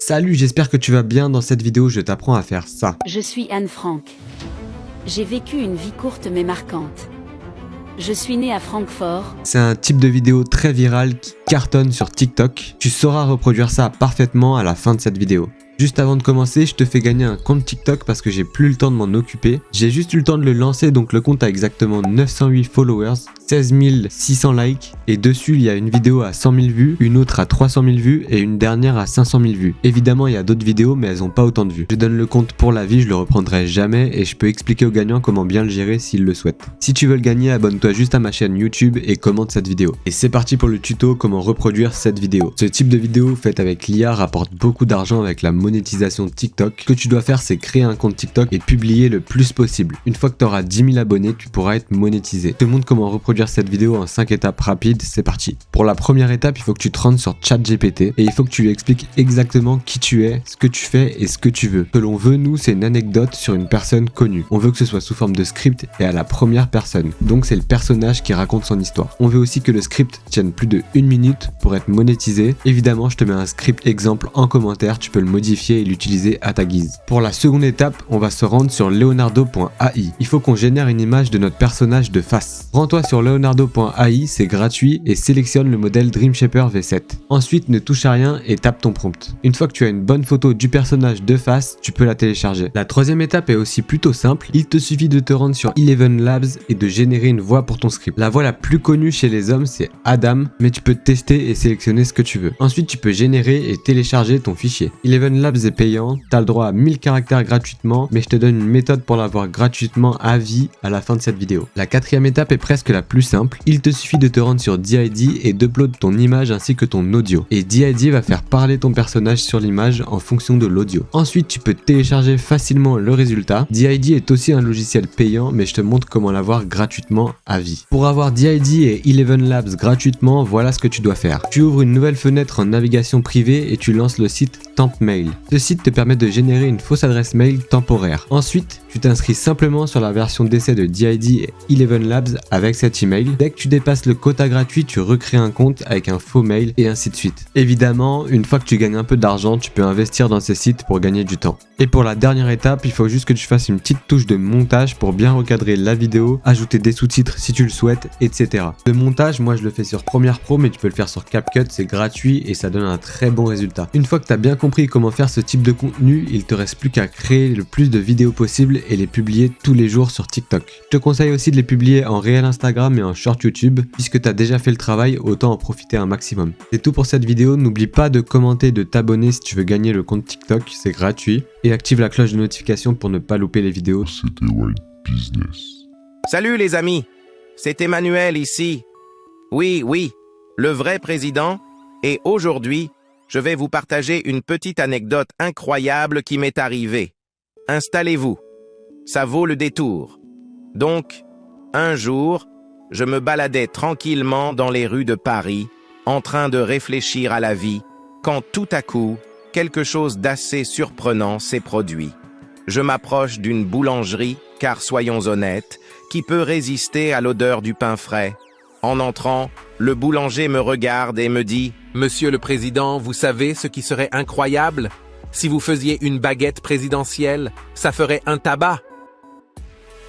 Salut, j'espère que tu vas bien. Dans cette vidéo, je t'apprends à faire ça. Je suis Anne Frank. J'ai vécu une vie courte mais marquante. Je suis née à Francfort. C'est un type de vidéo très viral qui cartonne sur TikTok. Tu sauras reproduire ça parfaitement à la fin de cette vidéo. Juste avant de commencer, je te fais gagner un compte TikTok parce que j'ai plus le temps de m'en occuper. J'ai juste eu le temps de le lancer, donc le compte a exactement 908 followers, 16 600 likes, et dessus il y a une vidéo à 100 000 vues, une autre à 300 000 vues et une dernière à 500 000 vues. Évidemment, il y a d'autres vidéos, mais elles ont pas autant de vues. Je donne le compte pour la vie, je le reprendrai jamais et je peux expliquer aux gagnants comment bien le gérer s'ils le souhaitent. Si tu veux le gagner, abonne-toi juste à ma chaîne YouTube et commente cette vidéo. Et c'est parti pour le tuto comment reproduire cette vidéo. Ce type de vidéo faite avec l'IA rapporte beaucoup d'argent avec la monétisation TikTok. Ce que tu dois faire, c'est créer un compte TikTok et publier le plus possible. Une fois que tu auras 10 000 abonnés, tu pourras être monétisé. Je te montre comment reproduire cette vidéo en 5 étapes rapides, c'est parti. Pour la première étape, il faut que tu te rendes sur ChatGPT et il faut que tu lui expliques exactement qui tu es, ce que tu fais et ce que tu veux. Ce que l'on veut, nous, c'est une anecdote sur une personne connue. On veut que ce soit sous forme de script et à la première personne. Donc c'est le personnage qui raconte son histoire. On veut aussi que le script tienne plus de 1 minute pour être monétisé. Évidemment, je te mets un script exemple en commentaire, tu peux le modifier et l'utiliser à ta guise. Pour la seconde étape, on va se rendre sur leonardo.ai. Il faut qu'on génère une image de notre personnage de face. Rends-toi sur leonardo.ai, c'est gratuit et sélectionne le modèle Dream Shaper V7. Ensuite, ne touche à rien et tape ton prompt. Une fois que tu as une bonne photo du personnage de face, tu peux la télécharger. La troisième étape est aussi plutôt simple. Il te suffit de te rendre sur Eleven Labs et de générer une voix pour ton script. La voix la plus connue chez les hommes, c'est Adam, mais tu peux tester et sélectionner ce que tu veux. Ensuite, tu peux générer et télécharger ton fichier. Eleven Labs est payant, t'as le droit à 1000 caractères gratuitement, mais je te donne une méthode pour l'avoir gratuitement à vie à la fin de cette vidéo. La quatrième étape est presque la plus simple. Il te suffit de te rendre sur DID et d'upload ton image ainsi que ton audio. Et DID va faire parler ton personnage sur l'image en fonction de l'audio. Ensuite, tu peux télécharger facilement le résultat. DID est aussi un logiciel payant, mais je te montre comment l'avoir gratuitement à vie. Pour avoir DID et Eleven Labs gratuitement, voilà ce que tu dois faire. Tu ouvres une nouvelle fenêtre en navigation privée et tu lances le site Tempmail. Ce site te permet de générer une fausse adresse mail temporaire. Ensuite, tu t'inscris simplement sur la version d'essai de DID et Eleven Labs avec cet email. Dès que tu dépasses le quota gratuit, tu recrées un compte avec un faux mail et ainsi de suite. Évidemment, une fois que tu gagnes un peu d'argent, tu peux investir dans ces sites pour gagner du temps. Et pour la dernière étape, il faut juste que tu fasses une petite touche de montage pour bien recadrer la vidéo, ajouter des sous-titres si tu le souhaites, etc. Le montage, moi je le fais sur Premiere Pro, mais tu peux le faire sur CapCut, c'est gratuit et ça donne un très bon résultat. Une fois que tu as bien compris comment faire ce type de contenu, il te reste plus qu'à créer le plus de vidéos possible et les publier tous les jours sur TikTok. Je te conseille aussi de les publier en réel Instagram et en short YouTube, puisque tu as déjà fait le travail, autant en profiter un maximum. C'est tout pour cette vidéo, n'oublie pas de commenter et de t'abonner si tu veux gagner le compte TikTok, c'est gratuit, et active la cloche de notification pour ne pas louper les vidéos. C'était White Business. Salut les amis, c'est Emmanuel ici. Oui, le vrai président, et aujourd'hui, je vais vous partager une petite anecdote incroyable qui m'est arrivée. Installez-vous, ça vaut le détour. Donc, un jour, je me baladais tranquillement dans les rues de Paris, en train de réfléchir à la vie, quand tout à coup, quelque chose d'assez surprenant s'est produit. Je m'approche d'une boulangerie, car soyons honnêtes, qui peut résister à l'odeur du pain frais. En entrant, le boulanger me regarde et me dit « Monsieur le Président, vous savez ce qui serait incroyable? Si vous faisiez une baguette présidentielle, ça ferait un tabac. »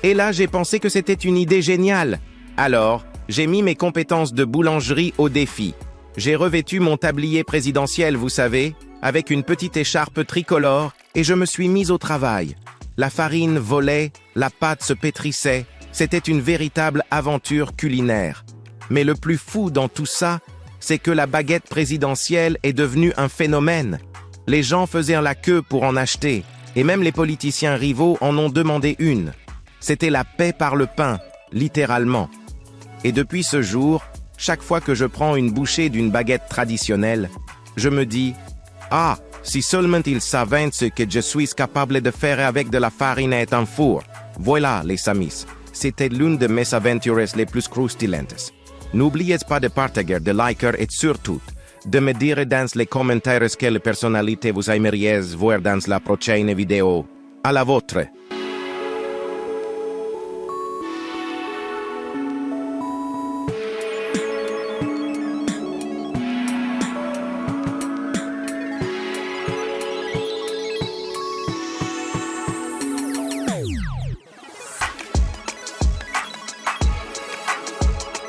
Et là, j'ai pensé que c'était une idée géniale. Alors, j'ai mis mes compétences de boulangerie au défi. J'ai revêtu mon tablier présidentiel, vous savez, avec une petite écharpe tricolore, et je me suis mis au travail. La farine volait, la pâte se pétrissait, c'était une véritable aventure culinaire. Mais le plus fou dans tout ça, c'est que la baguette présidentielle est devenue un phénomène. Les gens faisaient la queue pour en acheter, et même les politiciens rivaux en ont demandé une. C'était la paix par le pain, littéralement. Et depuis ce jour, chaque fois que je prends une bouchée d'une baguette traditionnelle, je me dis « Ah, si seulement ils savaient ce que je suis capable de faire avec de la farine et un four. » Voilà, les amis, c'était l'une de mes aventures les plus croustillantes. N'oubliez pas de partager, de liker et surtout, de me dire dans les commentaires quelle personnalité vous aimeriez voir dans la prochaine vidéo. À la vôtre.